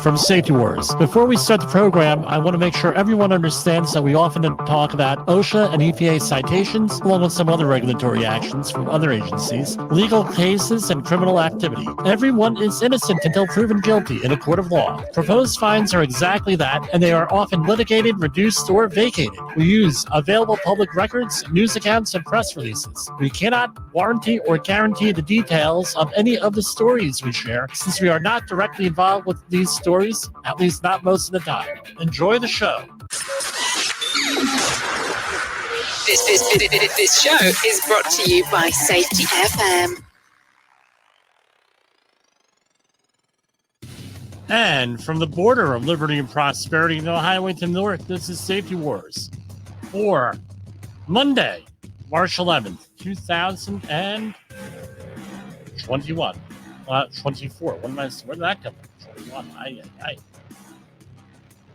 from Safety Wars. Before we start the program, I want to make sure everyone understands that we often talk about OSHA and EPA citations, along with some other regulatory actions from other agencies, legal cases, and criminal activity. Everyone is innocent until proven guilty in a court of law. Proposed fines are exactly that, and they are often litigated, reduced, or vacated. We use available public records, news accounts, and press releases. We cannot warranty or guarantee the details of any of the stories we share, since we are not directly involved with these stories, at least not most of the time. Enjoy the show. This show is brought to you by Safety FM. And from the border of liberty and prosperity in the highway to the north, this is Safety Wars for Monday, March 11th, 2021. 24. Where did that come from? 21.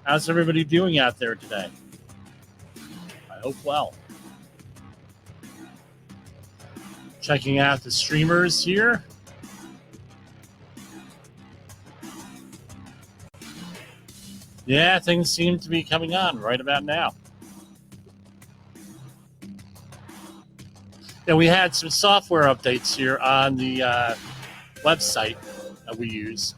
How's everybody doing out there today? I hope well. Checking out the streamers here. Yeah, things seem to be coming on right about now. Yeah, we had some software updates here on the website that we use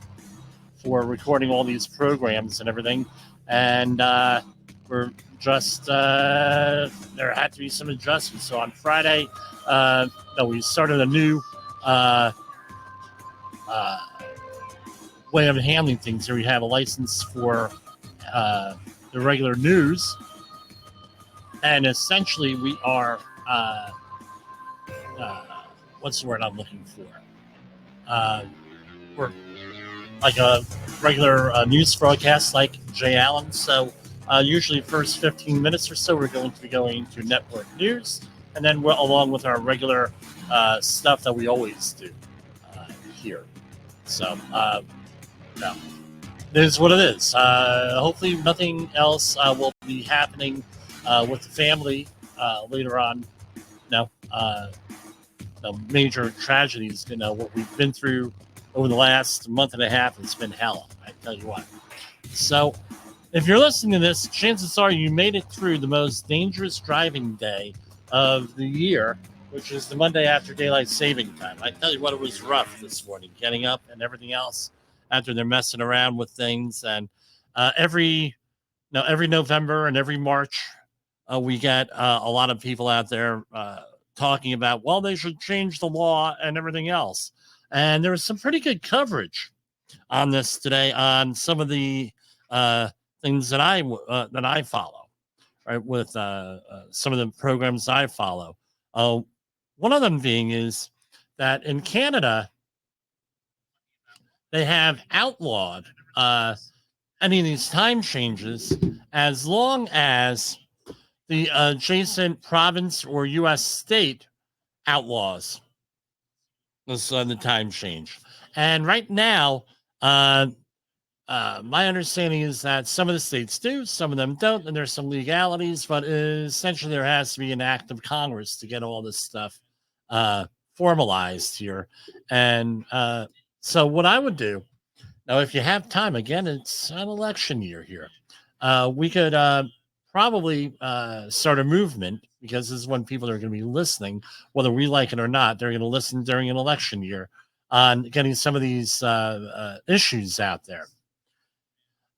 for recording all these programs and everything. And we're just, there had to be some adjustments. So on Friday, we started a new way of handling things. Here we have a license for the regular news. And essentially we are, what's the word I'm looking for? We're like a regular news broadcast like Jay Allen. So usually first 15 minutes or so, we're going to be going to network news. And then along with our regular stuff that we always do here. So, no, it is what it is. Hopefully nothing else will be happening with the family later on. No, major tragedies, what we've been through over the last month and a half, it's been hell, I tell you what. So if you're listening to this, chances are you made it through the most dangerous driving day of the year, which is the Monday after daylight saving time. I tell you what, it was rough this morning, getting up and everything else after they're messing around with things. And every November and every March, we get a lot of people out there talking about, well, they should change the law and everything else. And there was some pretty good coverage on this today on some of the things that I follow, right? With some of the programs I follow. One of them being is that in Canada, they have outlawed any of these time changes as long as the adjacent province or U.S. state outlaws the time change. And right now, my understanding is that some of the states do, some of them don't, and there's some legalities, but essentially there has to be an act of Congress to get all this stuff formalized here. And so what I would do, now if you have time, again, it's an election year here, we could probably start a movement, because this is when people are going to be listening, whether we like it or not. They're going to listen during an election year on getting some of these issues out there.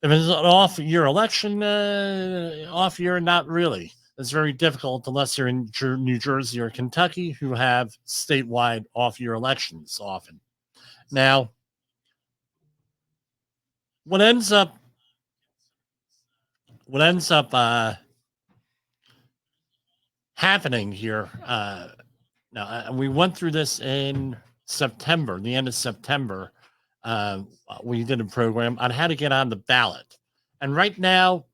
If it's an off-year election, off-year, not really. It's very difficult unless you're in New Jersey or Kentucky, who have statewide off-year elections often. Now, what ends up happening here, now we went through this in September, the end of September. We did a program on how to get on the ballot. And right now,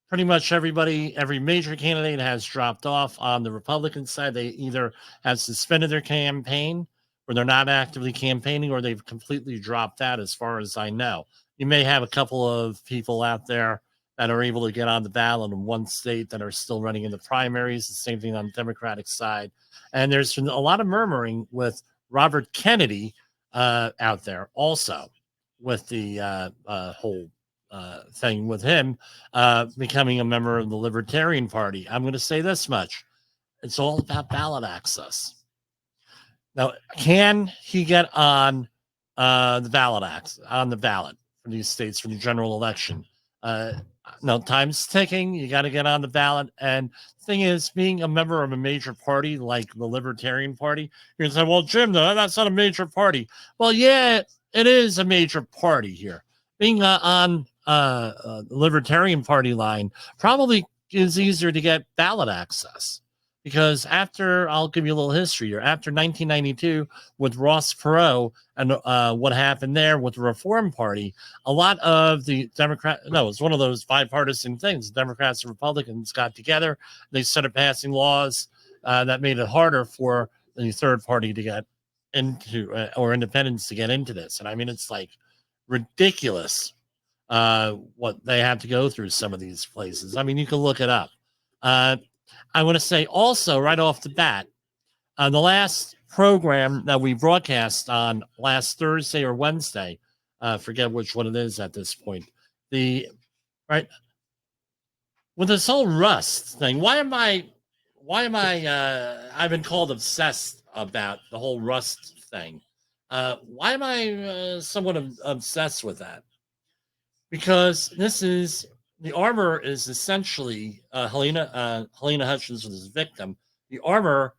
pretty much every major candidate has dropped off. On the Republican side, they either have suspended their campaign, or they're not actively campaigning, or they've completely dropped out, as far as I know. You may have a couple of people out there that are able to get on the ballot in one state that are still running in the primaries. The same thing on the Democratic side. And there's been a lot of murmuring with Robert Kennedy out there also. with the whole thing with him becoming a member of the Libertarian Party. I'm going to say this much. It's all about ballot access. Now, can he get on the ballot for these states for the general election? No, time's ticking. You got to get on the ballot. And the thing is, being a member of a major party like the Libertarian Party, you're going to say, well, Jim, that's not a major party. Well, yeah, it is a major party here. Being on the Libertarian Party line probably is easier to get ballot access. Because I'll give you a little history here. After 1992, with Ross Perot and what happened there with the Reform Party, a lot of the it's one of those bipartisan things. Democrats and Republicans got together. They started passing laws that made it harder for the third party to get into, or independents to get into this. And I mean, it's like ridiculous what they have to go through some of these places. I mean, you can look it up. I want to say also right off the bat, the last program that we broadcast on last Thursday or Wednesday, forget which one it is at this point. With this whole Rust thing, why am I I've been called obsessed about the whole Rust thing. Why am I somewhat obsessed with that? Because the armor is essentially Helena Hutchins was his victim. The armor,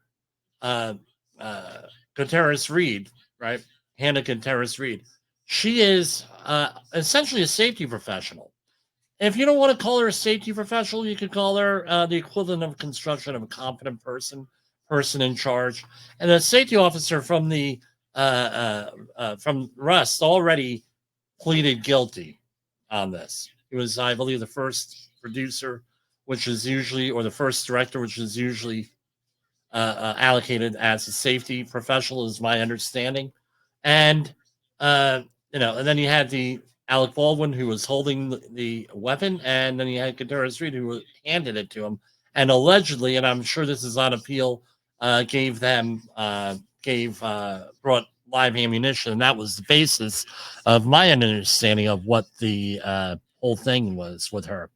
Guterrez-Reed, right? Hanna Guterrez-Reed. She is essentially a safety professional. If you don't want to call her a safety professional, you could call her the equivalent of construction of a competent person in charge. And a safety officer from the from Rust already pleaded guilty on this. He was, I believe, the first producer, which is usually, or the first director, which is usually allocated as a safety professional, is my understanding. And, and then you had the Alec Baldwin, who was holding the weapon, and then you had Guterrez-Reed, who handed it to him. And allegedly, and I'm sure this is on appeal, brought live ammunition. And that was the basis of my understanding of what the whole thing was with her,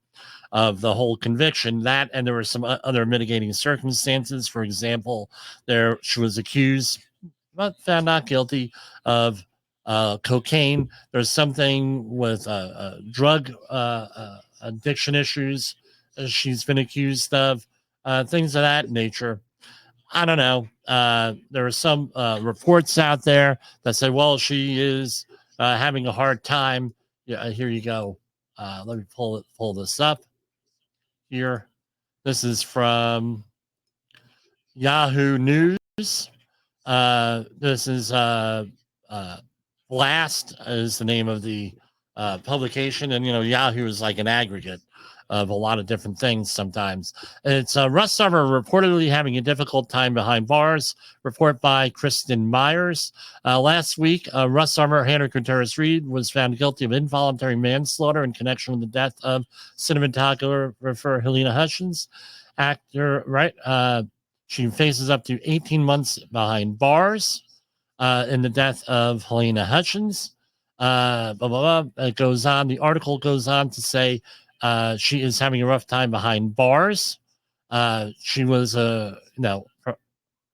of the whole conviction. That, and there were some other mitigating circumstances. For example, she was accused but found not guilty of cocaine. There's something with drug addiction issues she's been accused of, things of that nature. I don't know. There are some reports out there that say, well, she is having a hard time. Yeah, here you go. Let me pull this up here. This is from Yahoo News. This is Blast is the name of the publication, and Yahoo is like an aggregate of a lot of different things sometimes. It's Russ Summer reportedly having a difficult time behind bars. Report by Kristen Myers. Last week, Russ Summer, Hanna Guterrez-Reed, was found guilty of involuntary manslaughter in connection with the death of cinematographer Helena Hutchins. Actor, right? She faces up to 18 months behind bars in the death of Helena Hutchins. It goes on. The article goes on to say she is having a rough time behind bars. She was,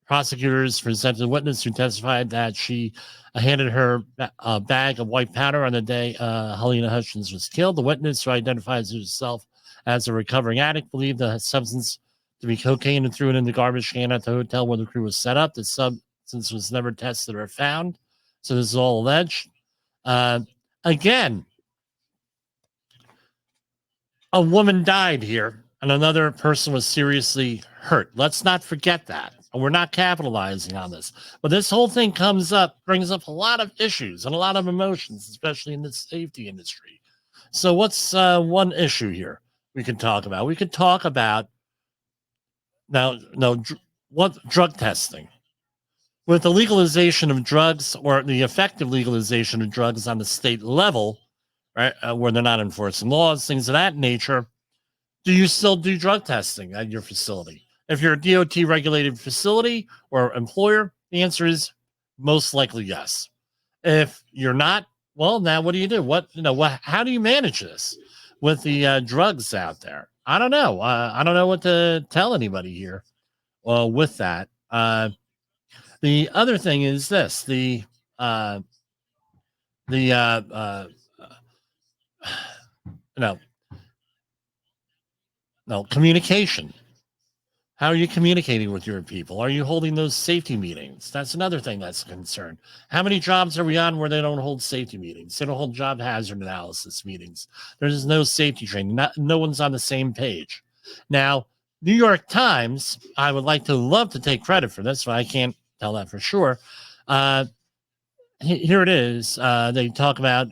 prosecutors presented a witness who testified that she handed her a bag of white powder on the day Helena Hutchins was killed. The witness, who identifies herself as a recovering addict, believed the substance to be cocaine and threw it in the garbage can at the hotel where the crew was set up. The substance was never tested or found. So this is all alleged. Again, a woman died here and another person was seriously hurt. Let's not forget that. We're not capitalizing on this. But this whole thing brings up a lot of issues and a lot of emotions, especially in the safety industry. So what's one issue here we can talk about? We could talk about what drug testing. With the legalization of drugs, or the effective legalization of drugs on the state level, right, where they're not enforcing laws, things of that nature, do you still do drug testing at your facility? If you're a DOT-regulated facility or employer, the answer is most likely yes. If you're not, well, now what do you do? How do you manage this with the drugs out there? I don't know. I don't know what to tell anybody here. Well, with that, the other thing is this: uh, the no, no communication. How are you communicating with your people? Are you holding those safety meetings? That's another thing that's a concern. How many jobs are we on where they don't hold safety meetings? They don't hold job hazard analysis meetings. There's no safety training. No one's on the same page. Now, New York Times, I would love to take credit for this, but I can't tell that for sure. Here it is. They talk about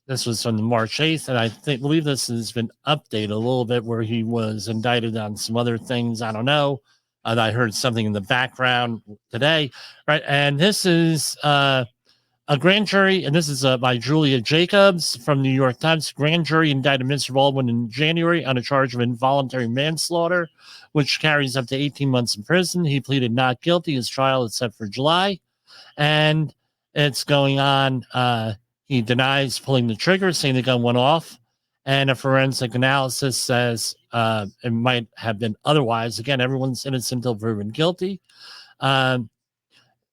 this was from March 8th, and I believe this has been updated a little bit where he was indicted on some other things. I don't know. I heard something in the background today, right? And this is a grand jury, and this is by Julia Jacobs from New York Times. Grand jury indicted Mr. Baldwin in January on a charge of involuntary manslaughter, which carries up to 18 months in prison. He pleaded not guilty. His trial is set for July, and it's going on. He denies pulling the trigger, saying the gun went off, and a forensic analysis says it might have been otherwise. Again, everyone's innocent until proven guilty.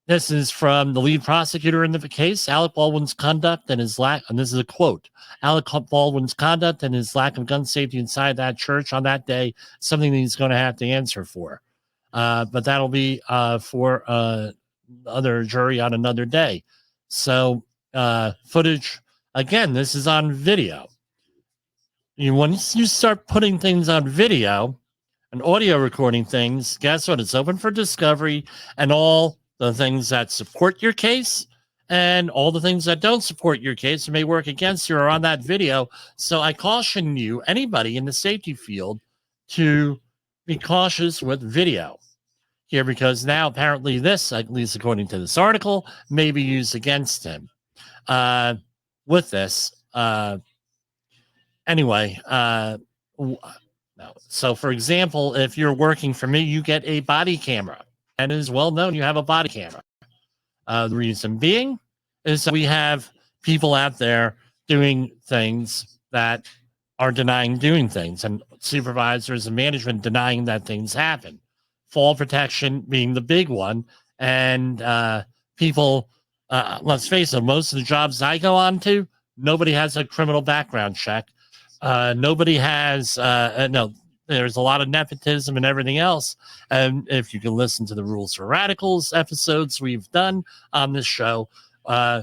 This is from the lead prosecutor in the case. Alec Baldwin's conduct and his lack, and this is a quote, Alec Baldwin's conduct and his lack of gun safety inside that church on that day, something that he's going to have to answer for. But that'll be for other jury on another day. So footage, again, this is on video. Once you start putting things on video and audio recording things, guess what? It's open for discovery, and all the things that support your case and all the things that don't support your case and may work against you are on that video. So I caution you, anybody in the safety field, to be cautious with video here, because now apparently this, at least according to this article, may be used against him. With this, anyway, no. So for example, if you're working for me, you get a body camera, and it is well known you have a body camera. The reason being is that we have people out there doing things that are denying doing things, and supervisors and management denying that things happen. Fall protection being the big one, and people. Let's face it, most of the jobs I go on to, nobody has a criminal background check. Nobody has, there's a lot of nepotism and everything else. And if you can listen to the Rules for Radicals episodes we've done on this show,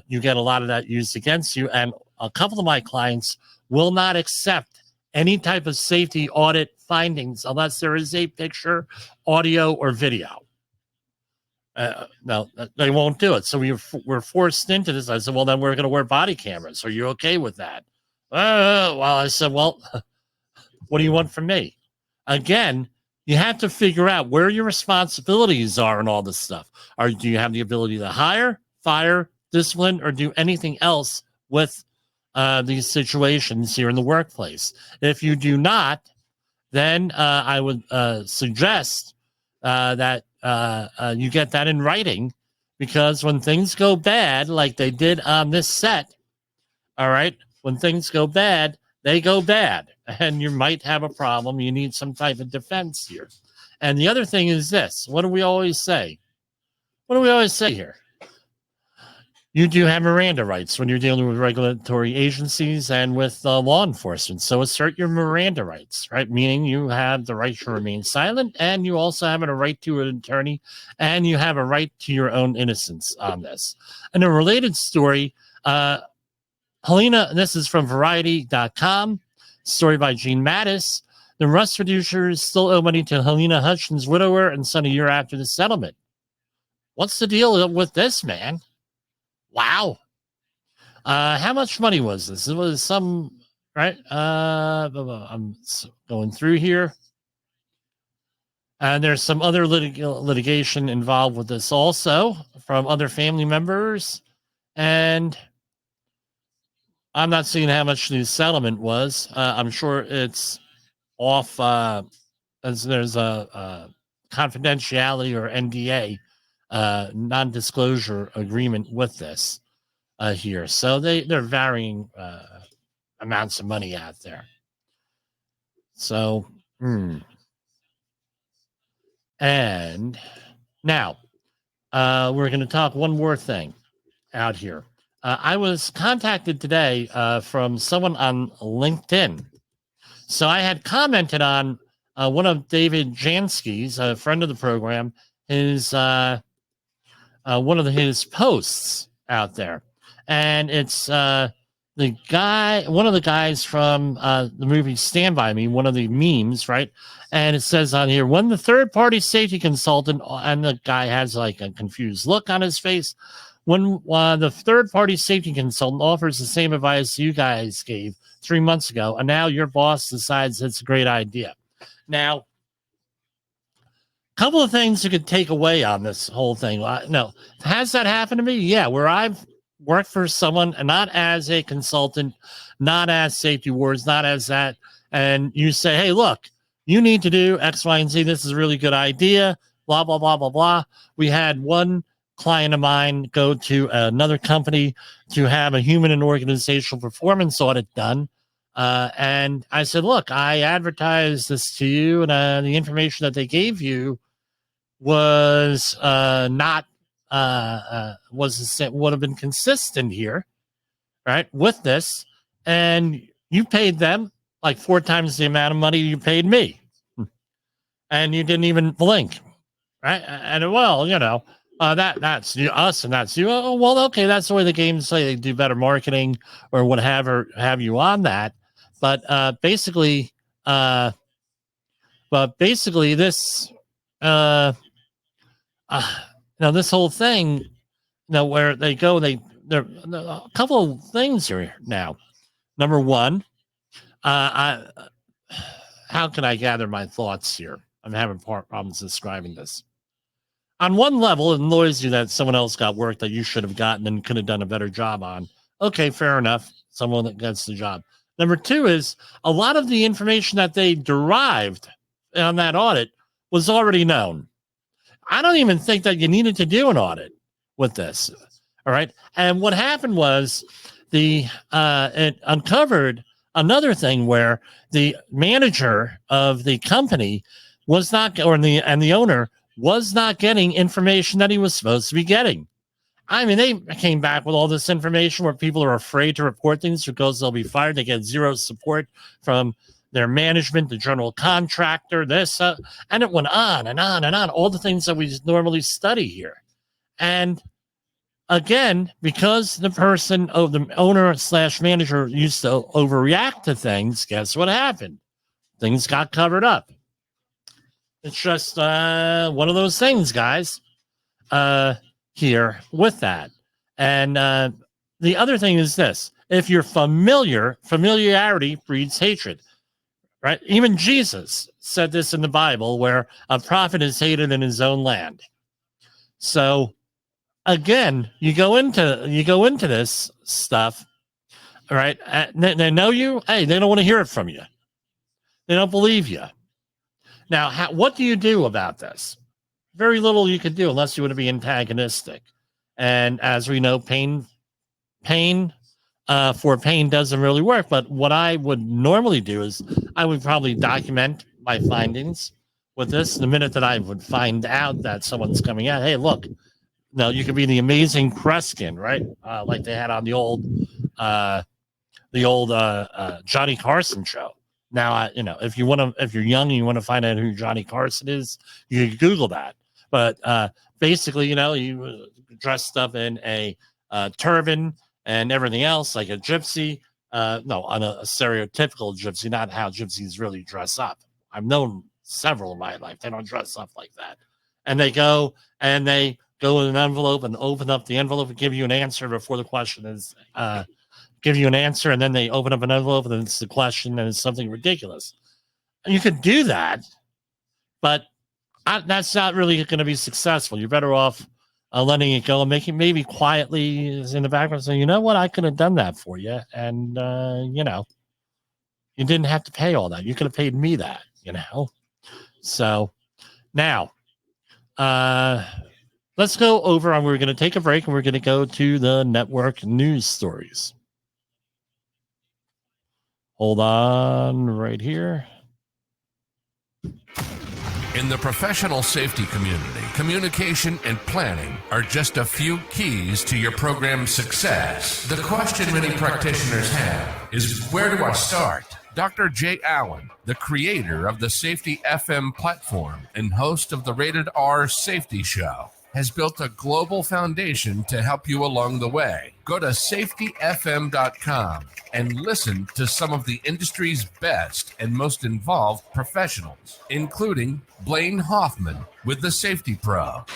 you get a lot of that used against you. And a couple of my clients will not accept any type of safety audit findings unless there is a picture, audio, or video. No, they won't do it. So we're forced into this. I said, well, then we're going to wear body cameras. Are you okay with that? Well, I said, well, what do you want from me? Again, you have to figure out where your responsibilities are and all this stuff. Do you have the ability to hire, fire, discipline, or do anything else with these situations here in the workplace? If you do not, then I would suggest that you get that in writing, because when things go bad, like they did on this set, all right, when things go bad, they go bad, and you might have a problem. You need some type of defense here. And the other thing is this. What do we always say? What do we always say here? You do have Miranda rights when you're dealing with regulatory agencies and with law enforcement. So assert your Miranda rights, right? Meaning you have the right to remain silent, and you also have a right to an attorney, and you have a right to your own innocence on this. And a related story, Helena, this is from Variety.com, story by Gene Mattis. The rust producers still owe money to Helena Hutchins' widower and son a year after the settlement. What's the deal with this, man? Wow. How much money was this? It was some, right? I'm going through here. And there's some other litigation involved with this also from other family members. And I'm not seeing how much the settlement was. I'm sure it's off, as there's a confidentiality or NDA, non-disclosure agreement with this. here. So they're varying amounts of money out there. So, and now we're going to talk one more thing out here. I was contacted today from someone on LinkedIn. So I had commented on one of David Jansky's, a friend of the program, his one of his posts out there, and it's one of the guys from the movie Stand By Me, one of the memes, right? And it says on here, when the third-party safety consultant, and the guy has like a confused look on his face, when the third-party safety consultant offers the same advice you guys gave 3 months ago, and now your boss decides it's a great idea. Now, a couple of things you could take away on this whole thing. No, has that happened to me? Yeah, where I've worked for someone, and not as a consultant, not as Safety Wars, not as that, and you say, hey, look, you need to do X, Y, and Z. This is a really good idea, blah, blah, blah, blah, blah. We had one client of mine go to another company to have a human and organizational performance audit done. And I said, look, I advertised this to you, and the information that they gave you was not would have been consistent here, right, with this, and you paid them like 4 times the amount of money you paid me, and you didn't even blink, right? And well, that's us, and that's you. Oh, well, okay, that's the way the games say. They do better marketing or whatever have you on that, but basically this. This whole thing, where they go, there a couple of things here now. Number one, how can I gather my thoughts here? I'm having problems describing this. On one level, it annoys you that someone else got work that you should have gotten and could have done a better job on. Okay, fair enough. Someone that gets the job. Number two is a lot of the information that they derived on that audit was already known. I don't even think that you needed to do an audit with this. All right. And what happened was it uncovered another thing where the manager of the company was not, and the owner was not getting information that he was supposed to be getting. I mean, they came back with all this information where people are afraid to report things because they'll be fired. They get zero support from their management, the general contractor, and it went on and on and on, all the things that we normally study here. And again, because the person, the owner/manager used to overreact to things, guess what happened? Things got covered up. It's just one of those things, guys, here with that. And the other thing is this. If you're familiarity breeds hatred. Right? Even Jesus said this in the Bible, where a prophet is hated in his own land. So again, you go into this stuff, all right? They know you. Hey, they don't want to hear it from you. They don't believe you. Now, what do you do about this? Very little you could do unless you want to be antagonistic. And as we know, pain for pain doesn't really work. But what I would normally do is I would probably document my findings with this. The minute that I would find out that someone's coming out, hey, look, you could be the amazing Kreskin, right? Like they had on the old Johnny Carson show. Now, if you're young and you want to find out who Johnny Carson is, you can Google that. But basically, you dressed up in a turban and everything else, like a gypsy. On a stereotypical gypsy, not how gypsies really dress up. I've known several in my life. They don't dress up like that. And they go in an envelope and open up the envelope and give you an answer before the question is, give you an answer, and then they open up an envelope and it's the question and it's something ridiculous. And you could do that, but that's not really going to be successful. You're better off letting it go and making maybe quietly in the background saying, you know what, I could have done that for you. And, you didn't have to pay all that. You could have paid me that, So now, Let's go over and we're going to take a break and we're going to go to the network news stories. Hold on right here. In the professional safety community, communication and planning are just a few keys to your program's success. The question many practitioners have is, where do I start? Dr. Jay Allen, the creator of the Safety FM platform and host of the Rated R Safety Show, has built a global foundation to help you along the way. Go to safetyfm.com and listen to some of the industry's best and most involved professionals, including Blaine Hoffman with the Safety Pro,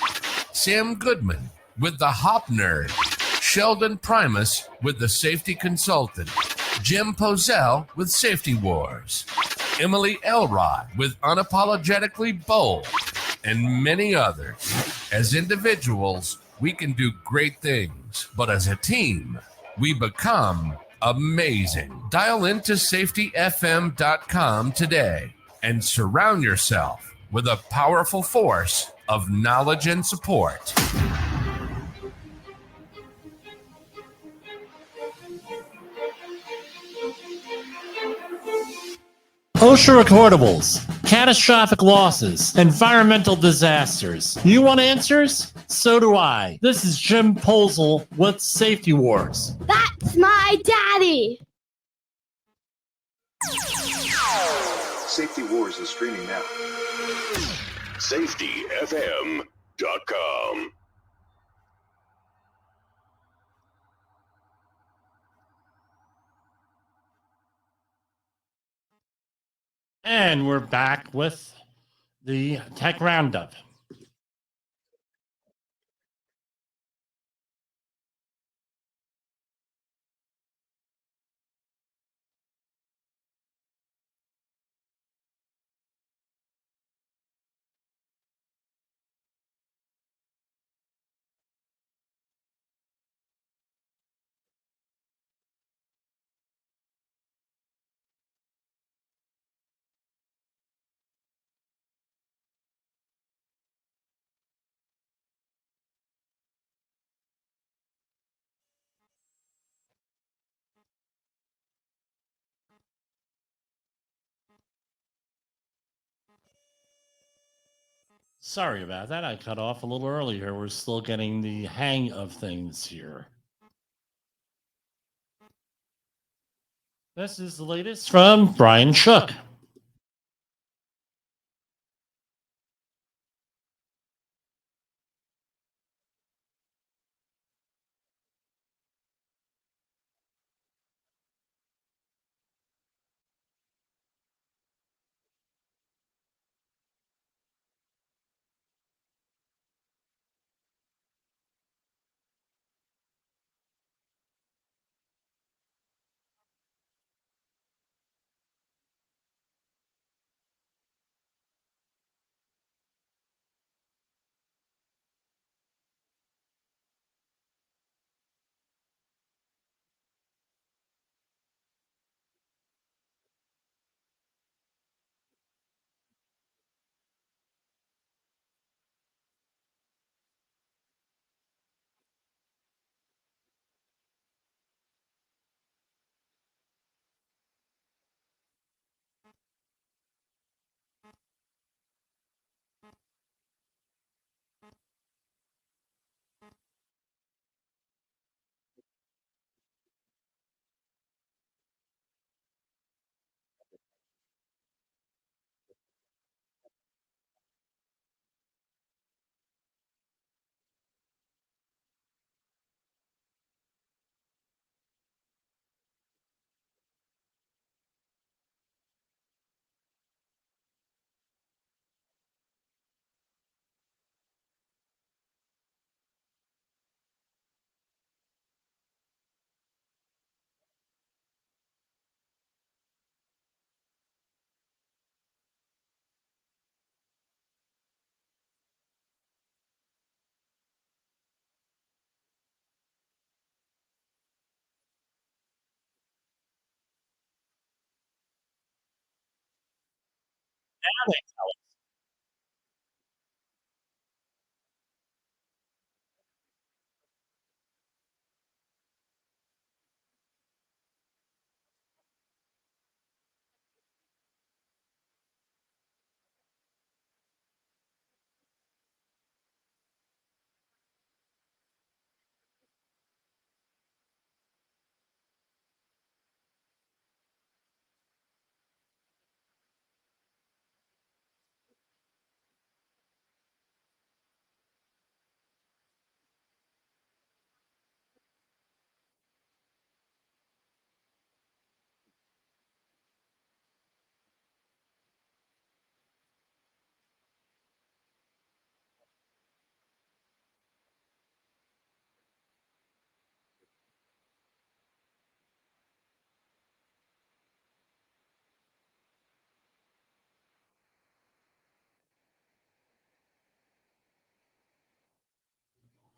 Sam Goodman with the Hop Nerd, Sheldon Primus with the Safety Consultant, Jim Pozell with Safety Wars, Emily Elrod with Unapologetically Bold, and many others. As individuals, we can do great things, but as a team, we become amazing. Dial into safetyfm.com today and surround yourself with a powerful force of knowledge and support. OSHA recordables, catastrophic losses, environmental disasters. You want answers? So do I. This is Jim Posel with Safety Wars. That's my daddy! Safety Wars is streaming now. safetyfm.com. And we're back with the Tech Roundup. Sorry about that. I cut off a little earlier. We're still getting the hang of things here. This is the latest from Brian Shook.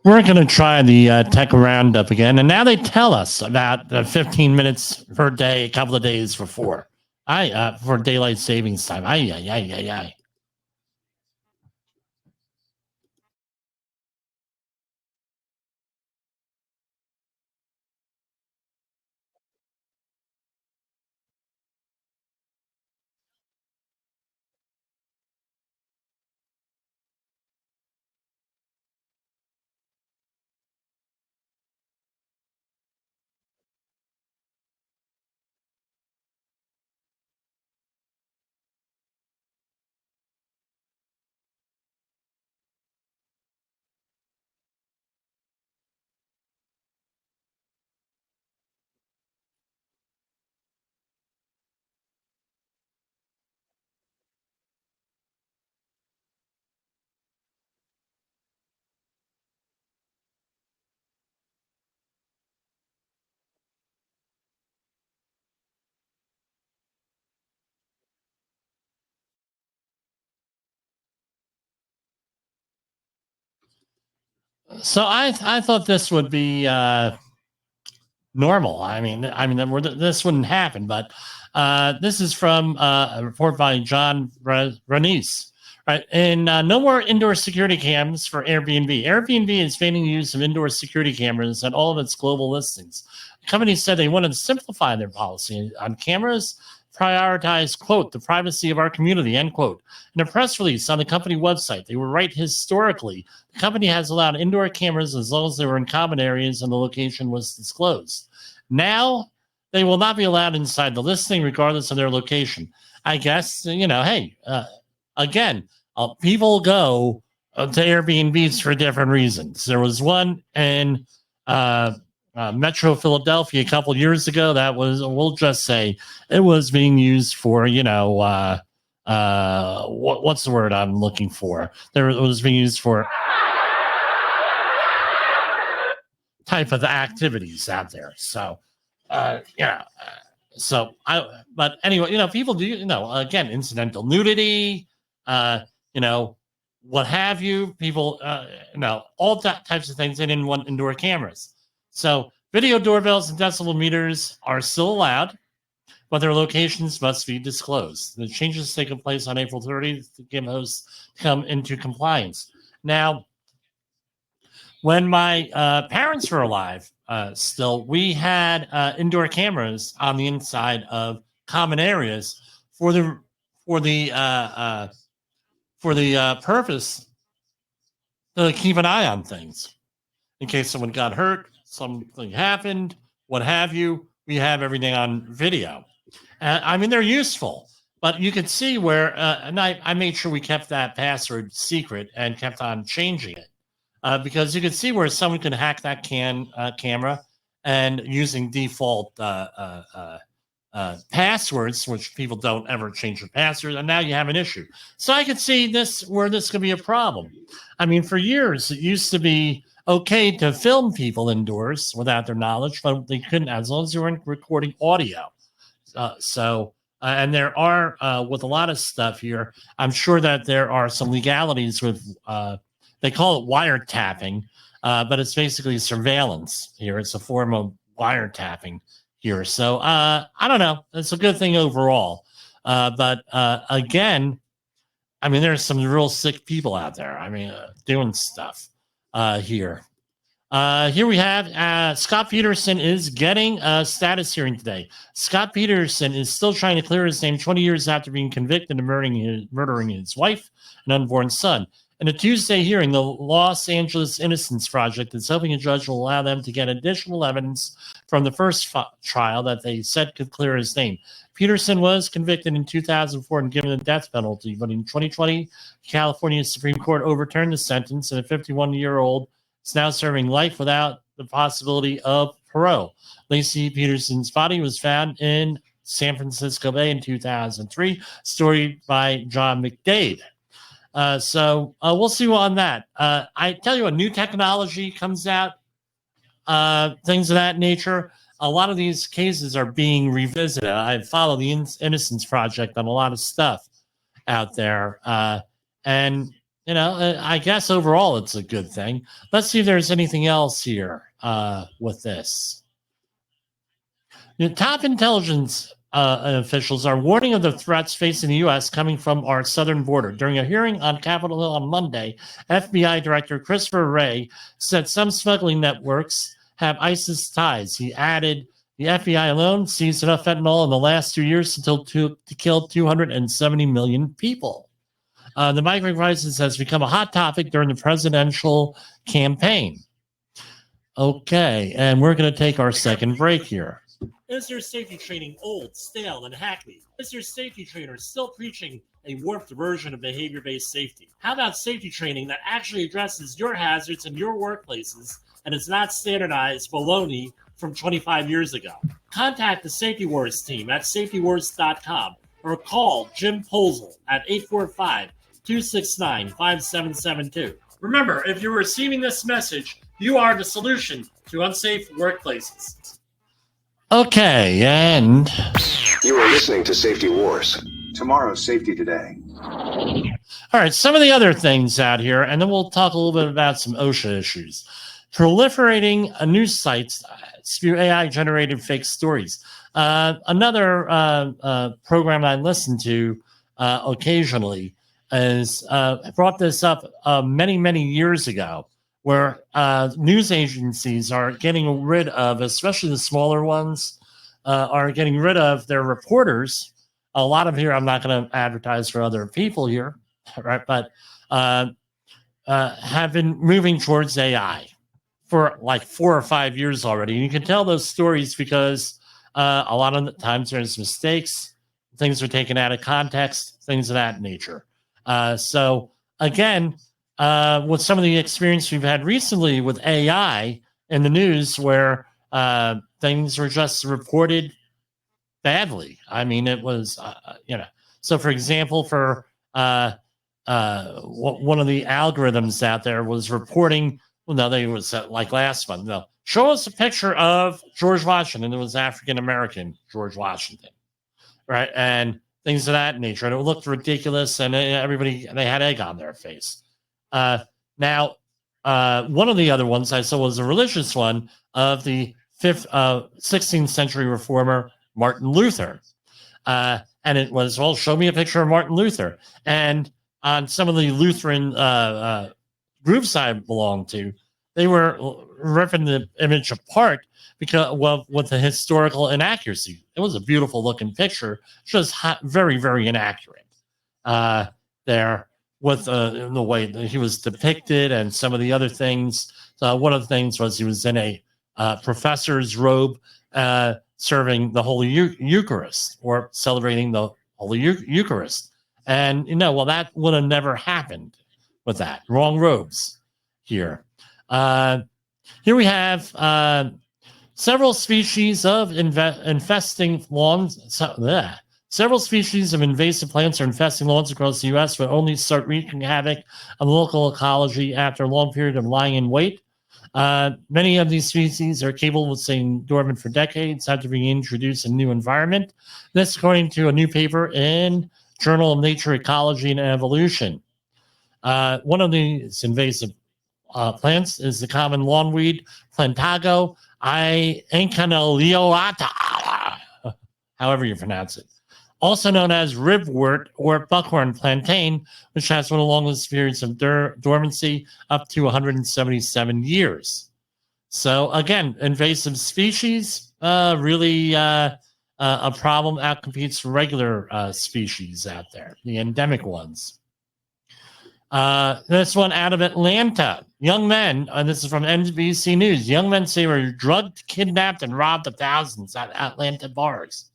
we're going to try the tech roundup again. And now they tell us about 15 minutes per day, a couple of days before. For daylight savings time. Aye. So I thought this would be normal. I mean, this wouldn't happen, but this is from a report by John Renice. Right, and no more indoor security cams for Airbnb. Airbnb is banning the use of indoor security cameras at all of its global listings. The company said they wanted to simplify their policy on cameras, prioritize, quote, the privacy of our community, end quote. In a press release on the company website, they were right historically. The company has allowed indoor cameras as long as they were in common areas and the location was disclosed. Now, they will not be allowed inside the listing regardless of their location. I guess, hey, again, people go to Airbnbs for different reasons. There was one in Metro Philadelphia a couple years ago that was, we'll just say, it was being used for, what's the word I'm looking for? It was being used for type of activities out there. So, but anyway, people do, again, incidental nudity, what have you, people, all that types of things they didn't want indoor cameras. So video doorbells and decibel meters are still allowed, but their locations must be disclosed. The changes taking place on April 30th to give hosts come into compliance. Now, when my parents were alive, still, we had indoor cameras on the inside of common areas for the purpose to keep an eye on things in case someone got hurt, something happened, what have you. We have everything on video. They're useful, but you can see where, and I made sure we kept that password secret and kept on changing it because you can see where someone can hack that camera and using default passwords, which people don't ever change their password, and now you have an issue. So I could see where this could be a problem. I mean, for years it used to be okay to film people indoors without their knowledge, but they couldn't as long as you weren't recording audio. And there are with a lot of stuff here, I'm sure that there are some legalities with they call it wiretapping, but it's basically surveillance here. It's a form of wiretapping here. So I don't know. It's a good thing overall. But again, there's some real sick people out there. Doing stuff here. Here we have Scott Peterson is getting a status hearing today. Scott Peterson is still trying to clear his name 20 years after being convicted of murdering his wife and unborn son. In a Tuesday hearing, the Los Angeles Innocence Project is hoping a judge will allow them to get additional evidence from the first trial that they said could clear his name. Peterson was convicted in 2004 and given the death penalty, but in 2020, California Supreme Court overturned the sentence, and a 51-year-old is now serving life without the possibility of parole. Lacey Peterson's body was found in San Francisco Bay in 2003, story by John McDade. So we'll see on that. I tell you, a new technology comes out, things of that nature. A lot of these cases are being revisited. I follow the Innocence Project on a lot of stuff out there. And I guess overall it's a good thing. Let's see if there's anything else here with this. Top intelligence officials are warning of the threats facing the U.S. coming from our southern border. During a hearing on Capitol Hill on Monday, FBI Director Christopher Wray said some smuggling networks have ISIS ties. He added, the FBI alone seized enough fentanyl in the last 2 years to kill 270 million people. The migrant crisis has become a hot topic during the presidential campaign. Okay, and we're going to take our second break here. Is your safety training old, stale, and hackneyed? Is your safety trainer still preaching a warped version of behavior-based safety? How about safety training that actually addresses your hazards in your workplaces and is not standardized baloney from 25 years ago? Contact the Safety Wars team at safetywars.com or call Jim Posel at 845-269-5772. Remember, if you're receiving this message, you are the solution to unsafe workplaces. Okay, and You are listening to Safety Wars. Tomorrow's Safety Today. all right, some of the other things out here, and then we'll talk a little bit about some OSHA issues. Proliferating news sites spew AI-generated fake stories. Another program I listen to occasionally is brought this up many, many years ago, where news agencies are getting rid of, especially the smaller ones, are getting rid of their reporters. A lot of here, I'm not going to advertise for other people here, right? But have been moving towards AI for like 4 or 5 years already. And you can tell those stories because a lot of the times there's mistakes, things are taken out of context, things of that nature. So again, with some of the experience we've had recently with AI in the news where things were just reported badly. I mean, it was, so for example, for one of the algorithms out there was reporting, they was like last month, show us a picture of George Washington. It was African-American George Washington, right? And things of that nature. And it looked ridiculous, and everybody, they had egg on their face. Now, one of the other ones I saw was a religious one of the 16th century reformer Martin Luther. And it was, well, show me a picture of Martin Luther. And on some of the Lutheran groups I belonged to, they were ripping the image apart because, well, with the historical inaccuracy. It was a beautiful looking picture, just very, very inaccurate there with the way that he was depicted and some of the other things. One of the things was he was in a professor's robe serving the Holy Eucharist or celebrating the Holy Eucharist. And, well, that would have never happened with that. Wrong robes here. Here we have several species of infesting lawns. Several species of invasive plants are infesting lawns across the U.S., but only start wreaking havoc on local ecology after a long period of lying in wait. Many of these species are capable of staying dormant for decades after being introduced in a new environment. This, according to a new paper in Journal of Nature, Ecology, and Evolution. One of these invasive plants is the common lawnweed, Plantago incanaleata, however you pronounce it. Also known as ribwort or buckhorn plantain, which has one of the longest periods of dormancy, up to 177 years. So again, invasive species, really a problem, outcompetes regular species out there, the endemic ones. This one out of Atlanta. Young men, and this is from NBC News, young men say were drugged, kidnapped, and robbed of thousands at Atlanta bars.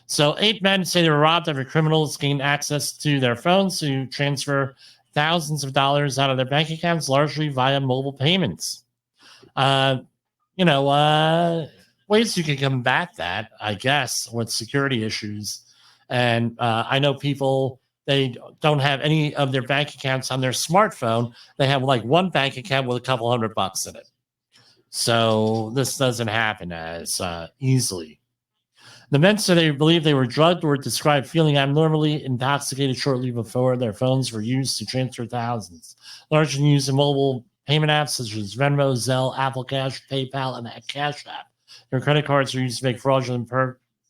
So 8 men say they were robbed after criminals gained access to their phones to transfer thousands of dollars out of their bank accounts, largely via mobile payments. Ways you can combat that, I guess, with security issues. And I know people, they don't have any of their bank accounts on their smartphone. They have like one bank account with a couple $100 in it. So this doesn't happen as easily. The men said they believe they were drugged or described feeling abnormally intoxicated shortly before their phones were used to transfer thousands, largely using mobile payment apps such as Venmo, Zelle, Apple Cash, PayPal, and Cash App. Their credit cards are used to make fraudulent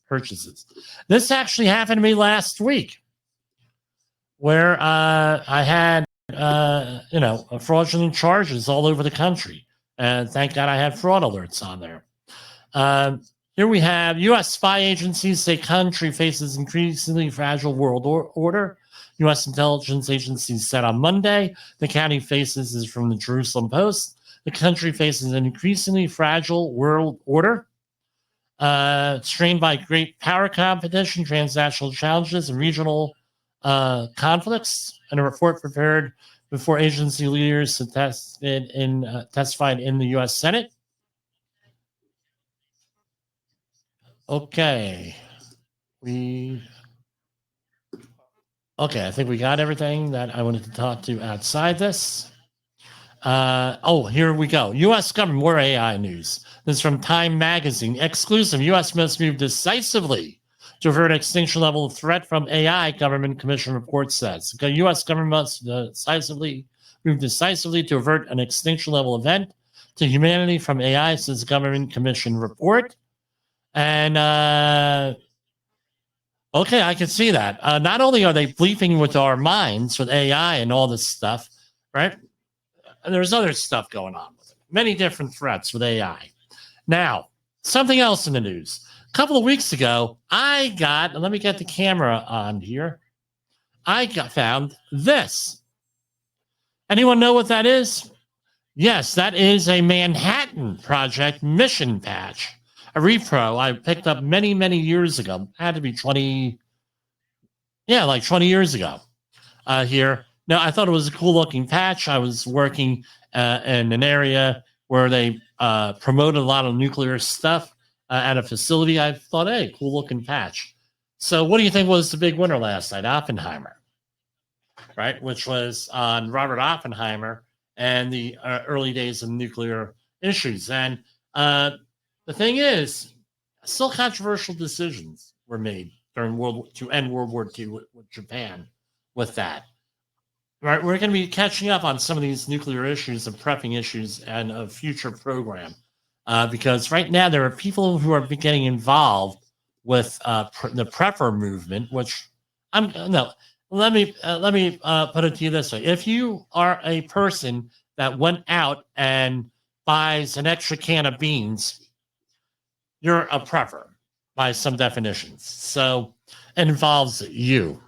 purchases. This actually happened to me last week, where I had fraudulent charges all over the country. And thank God I had fraud alerts on there. Here we have U.S. spy agencies say country faces increasingly fragile world order. U.S. intelligence agencies said on Monday the county faces, is from the Jerusalem Post, the country faces an increasingly fragile world order, strained by great power competition, transnational challenges, and regional conflicts. And a report prepared before agency leaders testified in the U.S. Senate. Okay. I think we got everything that I wanted to talk to outside this. Here we go. U.S. government, more AI news. This is from Time Magazine. Exclusive. U.S. must move decisively to avert extinction level of threat from AI, Government Commission report says. The U.S. government must move decisively to avert an extinction level event to humanity from AI, says the Government Commission report. And, I can see that. Not only are they bleeping with our minds with AI and all this stuff, right? There's other stuff going on with it. Many different threats with AI. Now, something else in the news. A couple of weeks ago, let me get the camera on here. Found this. Anyone know what that is? Yes, that is a Manhattan Project mission patch. A repro I picked up many, many years ago. It had to be 20 years ago here. Now, I thought it was a cool-looking patch. I was working in an area where they promoted a lot of nuclear stuff at a facility. I thought, hey, cool-looking patch. So what do you think was the big winner last night? Oppenheimer, right? Which was on Robert Oppenheimer and the early days of nuclear issues. And the thing is, still controversial decisions were made during to end World War II with Japan with that. Right, we're going to be catching up on some of these nuclear issues and prepping issues and a future program because right now there are people who are getting involved with the prepper movement, which let me put it to you this way. If you are a person that went out and buys an extra can of beans, you're a prepper by some definitions. So it involves you.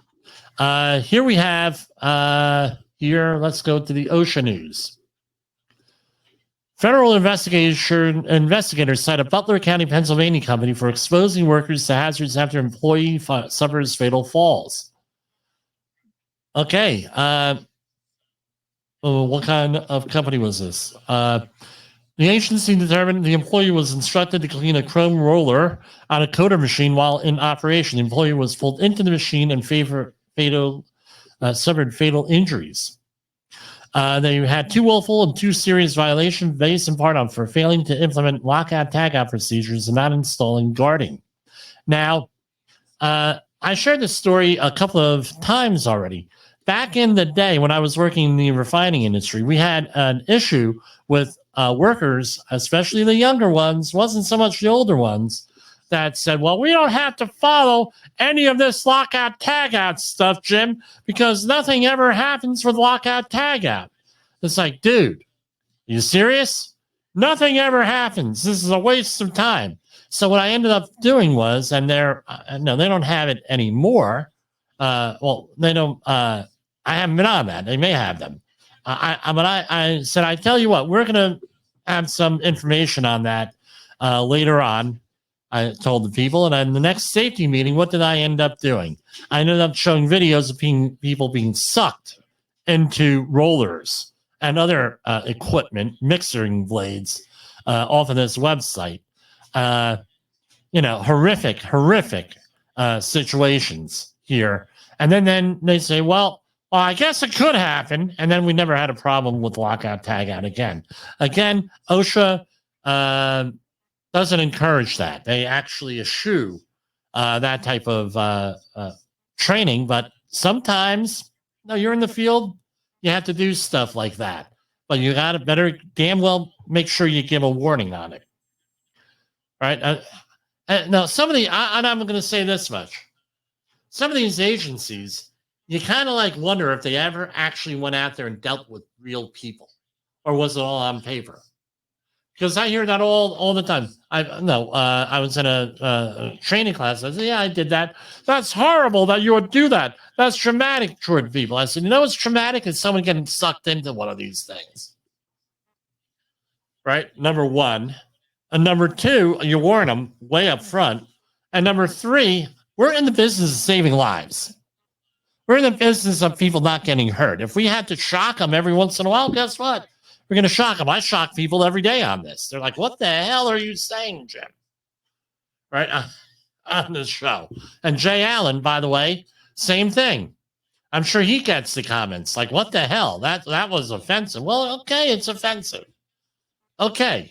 Here we have, let's go to the OSHA News. Federal investigators cite a Butler County, Pennsylvania company for exposing workers to hazards after employee suffers fatal falls. Okay. What kind of company was this? The agency determined the employee was instructed to clean a chrome roller on a coder machine while in operation. The employee was pulled into the machine and suffered fatal injuries. They had 2 willful and 2 serious violations based in part on for failing to implement lockout-tagout procedures and not installing guarding. Now, I shared this story a couple of times already. Back in the day when I was working in the refining industry, we had an issue with workers, especially the younger ones, wasn't so much the older ones, that said, well, we don't have to follow any of this lockout tagout stuff, Jim, because nothing ever happens with lockout tagout. It's like, dude, are you serious? Nothing ever happens. This is a waste of time. So what I ended up doing was, and they don't have it anymore. They don't. I haven't been on that. They may have them. I said, I tell you what, we're going to have some information on that later on. I told the people, and in the next safety meeting, what did I end up doing? I ended up showing videos of people being sucked into rollers and other equipment, mixing blades, off of this website. Horrific situations here. And then they say, well, I guess it could happen. And then we never had a problem with lockout tagout again. Again, OSHA doesn't encourage that. They actually eschew that type of training. But sometimes, no, you're in the field, you have to do stuff like that. But you got to better damn well make sure you give a warning on it. Right? Now, some of the, and I'm going to say this much. Some of these agencies, you kind of like wonder if they ever actually went out there and dealt with real people, or was it all on paper? Because I hear that all the time. I was in a training class. I said, yeah, I did that. That's horrible that you would do that. That's traumatic toward people. I said, you know what's traumatic is someone getting sucked into one of these things. Right? Number one. And number two, you warn them way up front. And number three, we're in the business of saving lives. We're in the business of people not getting hurt. If we had to shock them every once in a while, guess what? We're going to shock them. I shock people every day on this. They're like, what the hell are you saying, Jim? Right? On this show. And Jay Allen, by the way, same thing. I'm sure he gets the comments like, what the hell? That was offensive. Well, okay, it's offensive. Okay.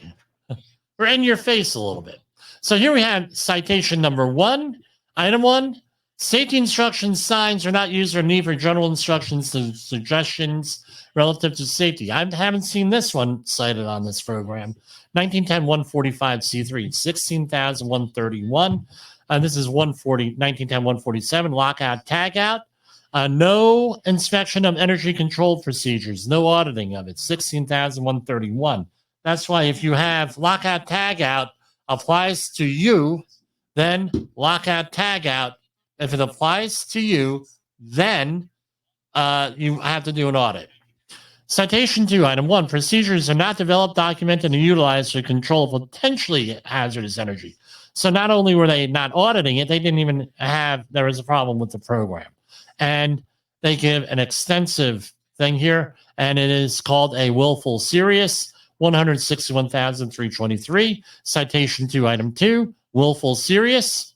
We're in your face a little bit. So here we have citation number 1, item 1. Safety instructions signs are not used or need for general instructions and suggestions relative to safety. I haven't seen this one cited on this program. 1910-145C3, 16,131. This is 1910-147, lockout, tagout. No inspection of energy control procedures, no auditing of it, 16,131. That's why if you have lockout, tagout applies to you, then lockout, tagout. If it applies to you, then you have to do an audit. Citation 2, item 1, procedures are not developed, documented, and utilized to control potentially hazardous energy. So not only were they not auditing it, they didn't even have, there was a problem with the program. And they give an extensive thing here, and it is called a willful serious, 161,323. Citation 2, item 2, willful serious.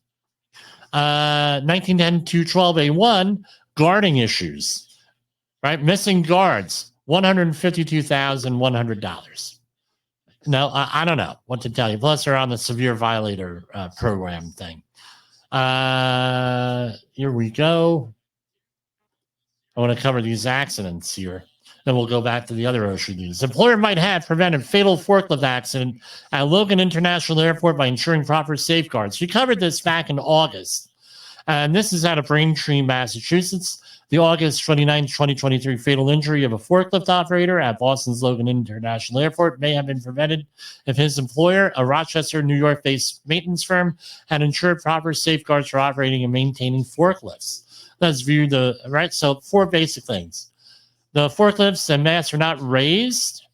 1910-212A1, guarding issues, right? Missing guards, $152,100. No, I don't know what to tell you. Plus, they're on the severe violator program thing. Here we go. I want to cover these accidents here. Then we'll go back to the other OSHA news. Employer might have prevented fatal forklift accident at Logan International Airport by ensuring proper safeguards. We covered this back in August. And this is out of Braintree, Massachusetts. The August 29, 2023 fatal injury of a forklift operator at Boston's Logan International Airport may have been prevented if his employer, a Rochester, New York-based maintenance firm, had ensured proper safeguards for operating and maintaining forklifts. Let's view the, right? So 4 basic things. The forklifts and mats are not raised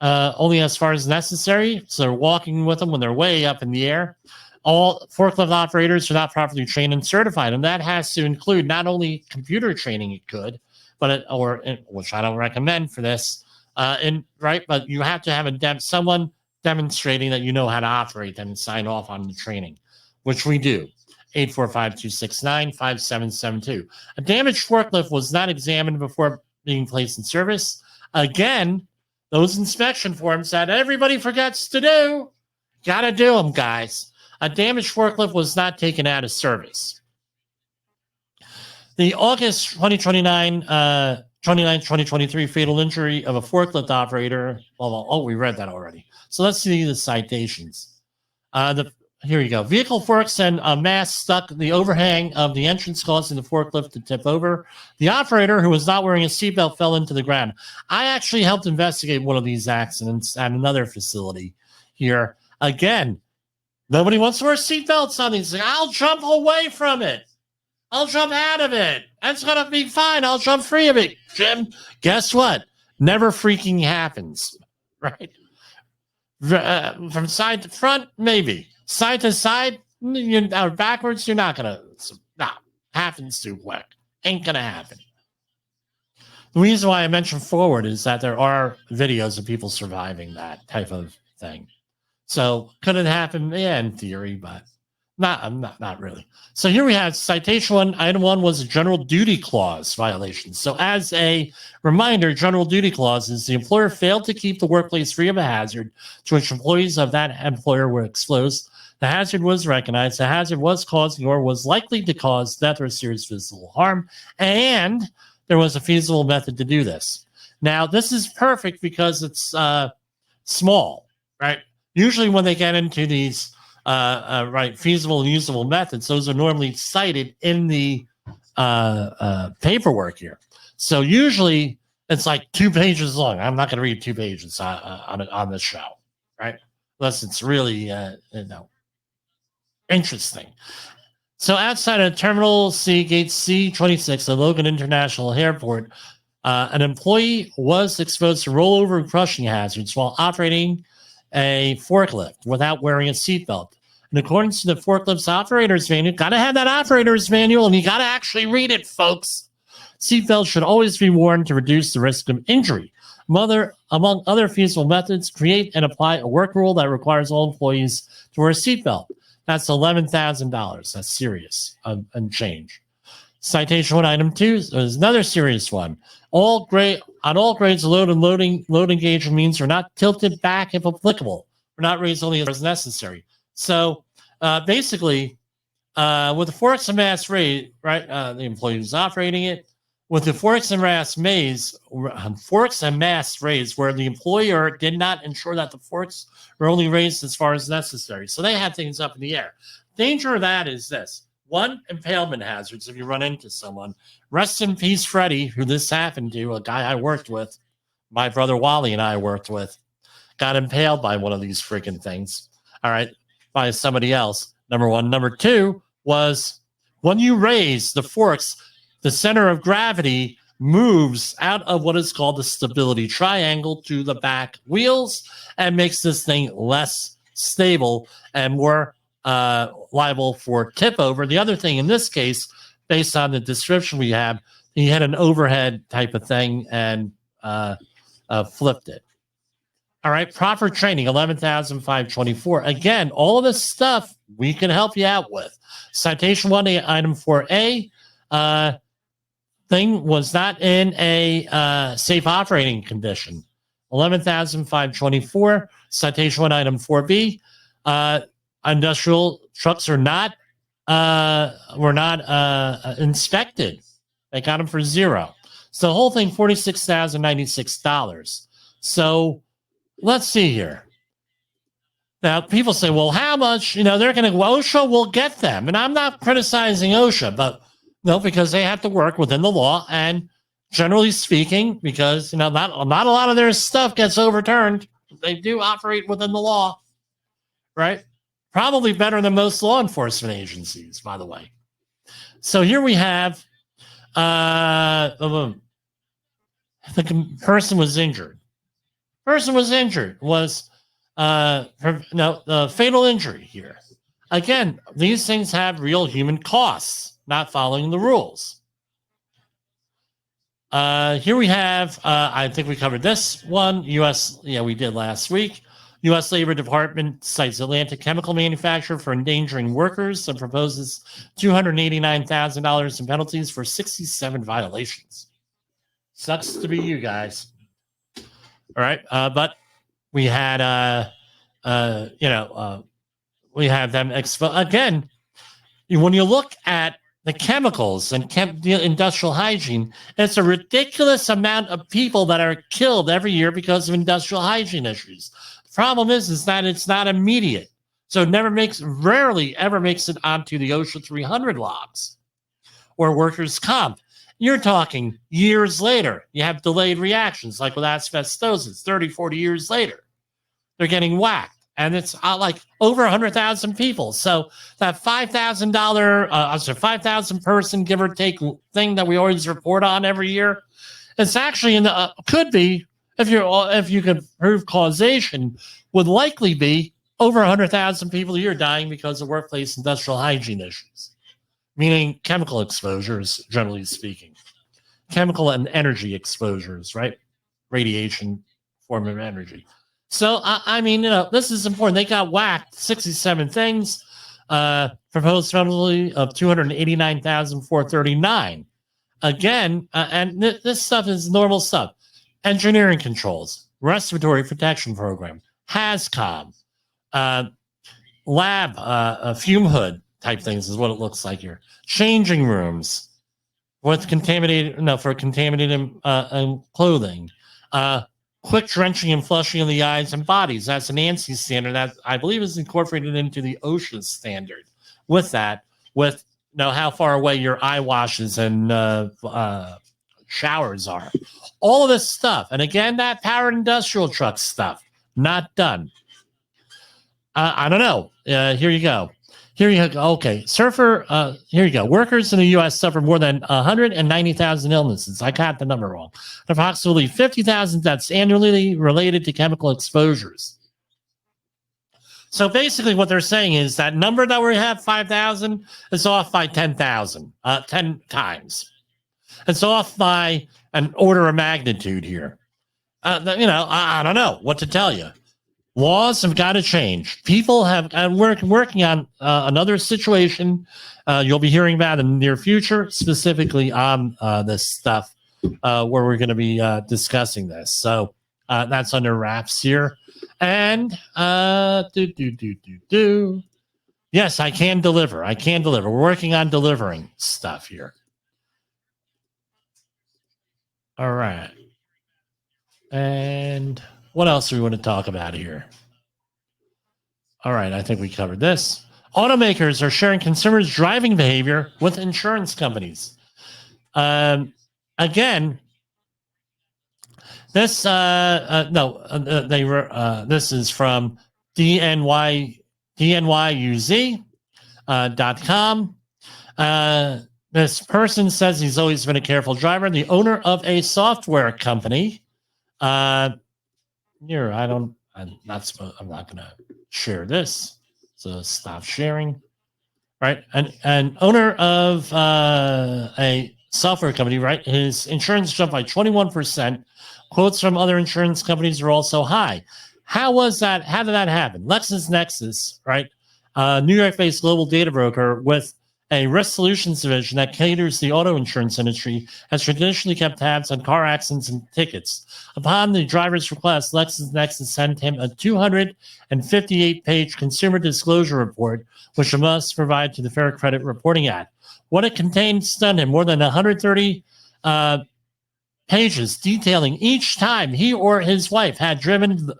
only as far as necessary. So they're walking with them when they're way up in the air. All forklift operators are not properly trained and certified, and that has to include not only computer training, it could, but which I don't recommend for this, but you have to have someone demonstrating that you know how to operate them and sign off on the training, which we do. 845-269-5772. A damaged forklift was not examined before being placed in service. Again, those inspection forms that everybody forgets to do, gotta do them, guys. A damaged forklift was not taken out of service. The August 2023 fatal injury of a forklift operator. We read that already. So let's see the citations. Here you go. Vehicle forks and a mast stuck the overhang of the entrance, causing the forklift to tip over. The operator, who was not wearing a seatbelt, fell into the ground. I actually helped investigate one of these accidents at another facility here. Again, nobody wants to wear seatbelts on these things. I'll jump away from it. I'll jump out of it. That's going to be fine. I'll jump free of it. Jim, guess what? Never freaking happens, right? From side to front, maybe. Side to side, or backwards, you're not going to. Happens too quick. Ain't going to happen. The reason why I mentioned forward is that there are videos of people surviving that type of thing. So could it happen? Yeah, in theory, but not really. So here we have citation 1. Item 1 was a general duty clause violation. So as a reminder, general duty clause is the employer failed to keep the workplace free of a hazard to which employees of that employer were exposed. The hazard was recognized. The hazard was causing or was likely to cause death or serious physical harm, and there was a feasible method to do this. Now, this is perfect because it's small, right? Usually when they get into these feasible and usable methods, those are normally cited in the paperwork here. So usually it's like 2 pages long. I'm not going to read 2 pages on this show, right? Unless it's really, interesting. So outside of Terminal C, Gate C26 at Logan International Airport, an employee was exposed to rollover and crushing hazards while operating a forklift without wearing a seatbelt. In accordance to the forklift's operator's manual, got to have that operator's manual, and you got to actually read it, folks. Seatbelts should always be worn to reduce the risk of injury. Among other feasible methods, create and apply a work rule that requires all employees to wear a seatbelt. That's $11,000. That's serious and change. Citation 1, item 2 is another serious one. On all grades, load and load engagement means are not tilted back if applicable. We're not raised only as necessary. So basically, with the forks and mass raised, right? The employee who's operating it, with the forks and mass raised, where the employer did not ensure that the forks were only raised as far as necessary. So they had things up in the air. Danger of that is this. 1, impalement hazards if you run into someone. Rest in peace, Freddie, who this happened to, a guy I worked with, my brother Wally and I worked with, got impaled by one of these freaking things. All right, by somebody else. Number 1. Number 2 was when you raise the forks, the center of gravity moves out of what is called the stability triangle to the back wheels and makes this thing less stable and more liable for tip over. The other thing in this case, based on the description we have, he had an overhead type of thing and flipped it. All right, proper training, 11,524. Again, all of this stuff we can help you out with. Citation 1, item 4A. Thing was not in a safe operating condition. 11,524. Citation 1, item 4B. Industrial trucks were not inspected. They got them for $0. So the whole thing, $46,096. So let's see here. Now, people say, well, how much? They're going to, OSHA will get them. And I'm not criticizing OSHA, but no, because they have to work within the law. And generally speaking, because, not a lot of their stuff gets overturned. They do operate within the law, right? Probably better than most law enforcement agencies, by the way. So here we have the person was injured. Was fatal injury here. Again, these things have real human costs, not following the rules. Here we have, I think we covered this one, we did last week. U.S. Labor Department cites Atlantic chemical manufacturer for endangering workers and proposes $289,000 in penalties for 67 violations. Sucks to be you guys. All right, but we had, we have them again. When you look at the chemicals and industrial hygiene, it's a ridiculous amount of people that are killed every year because of industrial hygiene issues. The problem is that it's not immediate. So it rarely ever makes it onto the OSHA 300 logs or workers' comp. You're talking years later. You have delayed reactions, like with asbestosis, 30, 40 years later. They're getting whacked. And it's like over 100,000 people. So that $5,000 person, give or take, thing that we always report on every year, it's actually could be, if you can prove causation, would likely be over 100,000 people a year dying because of workplace industrial hygiene issues, meaning chemical exposures, generally speaking, chemical and energy exposures, right? Radiation, form of energy. So, this is important. They got whacked 67 things, proposed penalty of $289,439. Again, and this stuff is normal stuff. Engineering controls, respiratory protection program, HAZCOM, lab fume hood type things is what it looks like here. Changing rooms with contaminated clothing. Quick drenching and flushing of the eyes and bodies. That's an ANSI standard that I believe is incorporated into the OSHA standard. With how far away your eye washes and showers are. All of this stuff. And again, that powered industrial truck stuff. Not done. I don't know. Here you go. Okay. Here you go. Workers in the U.S. suffer more than 190,000 illnesses. I got the number wrong. Approximately 50,000 deaths annually related to chemical exposures. So basically what they're saying is that number that we have, 5,000, is off by 10,000, 10 times. It's off by an order of magnitude here. I don't know what to tell you. Laws have got to change. People have working on another situation you'll be hearing about in the near future, specifically on this stuff where we're going to be discussing this. So that's under wraps here. And yes, I can deliver. We're working on delivering stuff here. All right. And what else do we want to talk about here? All right, I think we covered this. Automakers are sharing consumers' driving behavior with insurance companies. Again, this this is from DNYUZ.com. This person says he's always been a careful driver. The owner of a software company. I'm not going to share this. So stop sharing. Right. And owner of a software company, right? His insurance jumped by 21%. Quotes from other insurance companies are also high. How was that? How did that happen? LexisNexis, right? New York-based global data broker with a risk solutions division that caters the auto insurance industry, has traditionally kept tabs on car accidents and tickets. Upon the driver's request, LexisNexis sent him a 258-page consumer disclosure report, which he must provide to the Fair Credit Reporting Act. What it contained stunned him. More than 130 pages detailing each time he or his wife had driven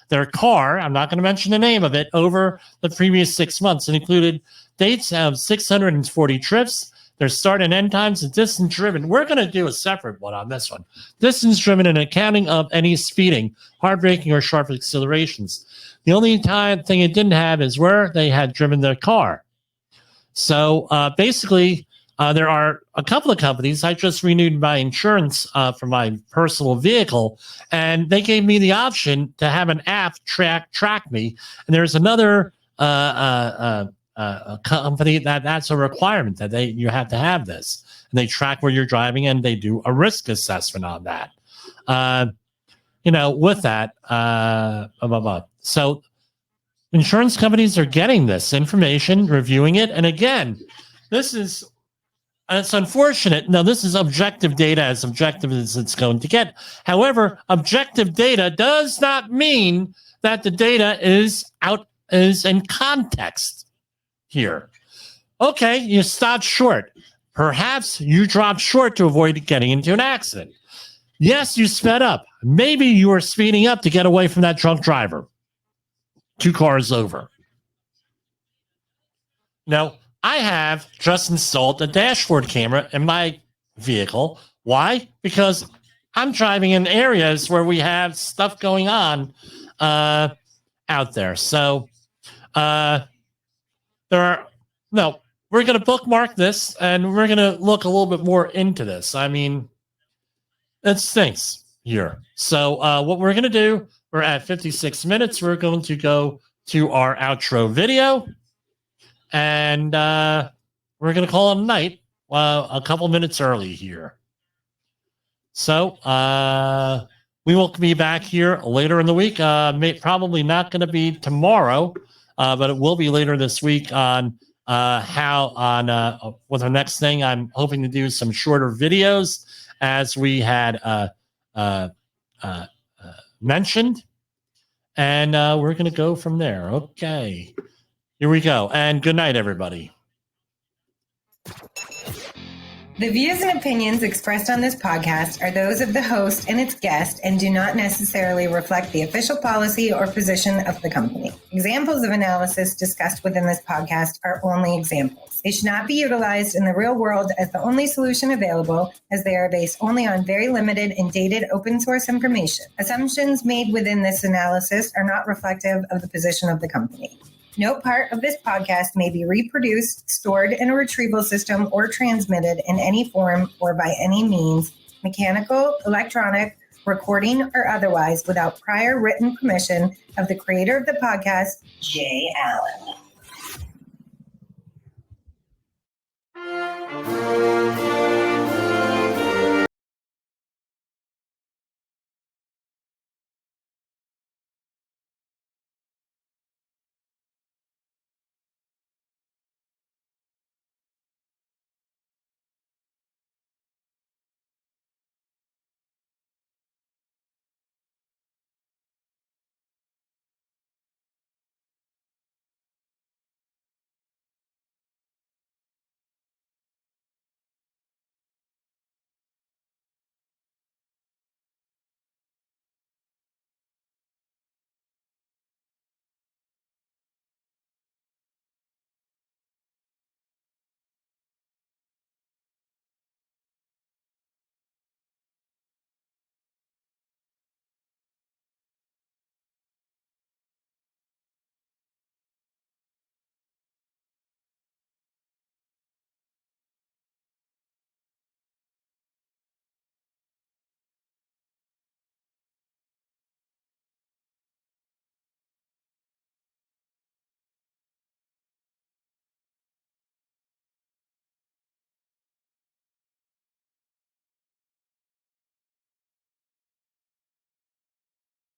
their car, I'm not going to mention the name of it, over the previous 6 months. It included dates of 640 trips, their start and end times, and distance driven. We're going to do a separate one on this one. Distance driven and accounting of any speeding, hard braking, or sharp accelerations. The only thing it didn't have is where they had driven their car. So basically, there are a couple of companies. I just renewed my insurance for my personal vehicle, and they gave me the option to have an app track me. And there's another a company that's a requirement that you have to have this, and they track where you're driving and they do a risk assessment on that. With that, so insurance companies are getting this information, reviewing it, and again, it's unfortunate. Now, this is objective data, as objective as it's going to get. However, objective data does not mean that the data is in context. Here. Okay, you stopped short. Perhaps you dropped short to avoid getting into an accident. Yes, you sped up. Maybe you were speeding up to get away from that drunk driver 2 cars over. Now, I have just installed a dashboard camera in my vehicle. Why? Because I'm driving in areas where we have stuff going on out there. So, we're going to bookmark this, and we're going to look a little bit more into this. I mean, it stinks here. So what we're going to do, we're at 56 minutes. We're going to go to our outro video, and we're going to call it a night a couple minutes early here. So we will be back here later in the week. Probably not going to be tomorrow. But it will be later this week on with our next thing. I'm hoping to do some shorter videos, as we had mentioned. And we're going to go from there. Okay. Here we go. And good night, everybody. The views and opinions expressed on this podcast are those of the host and its guest and do not necessarily reflect the official policy or position of the company. Examples of analysis discussed within this podcast are only examples. They should not be utilized in the real world as the only solution available, as they are based only on very limited and dated open source information. Assumptions made within this analysis are not reflective of the position of the company. No part of this podcast may be reproduced, stored in a retrieval system, or transmitted in any form or by any means, mechanical, electronic, recording, or otherwise, without prior written permission of the creator of the podcast, Jay Allen.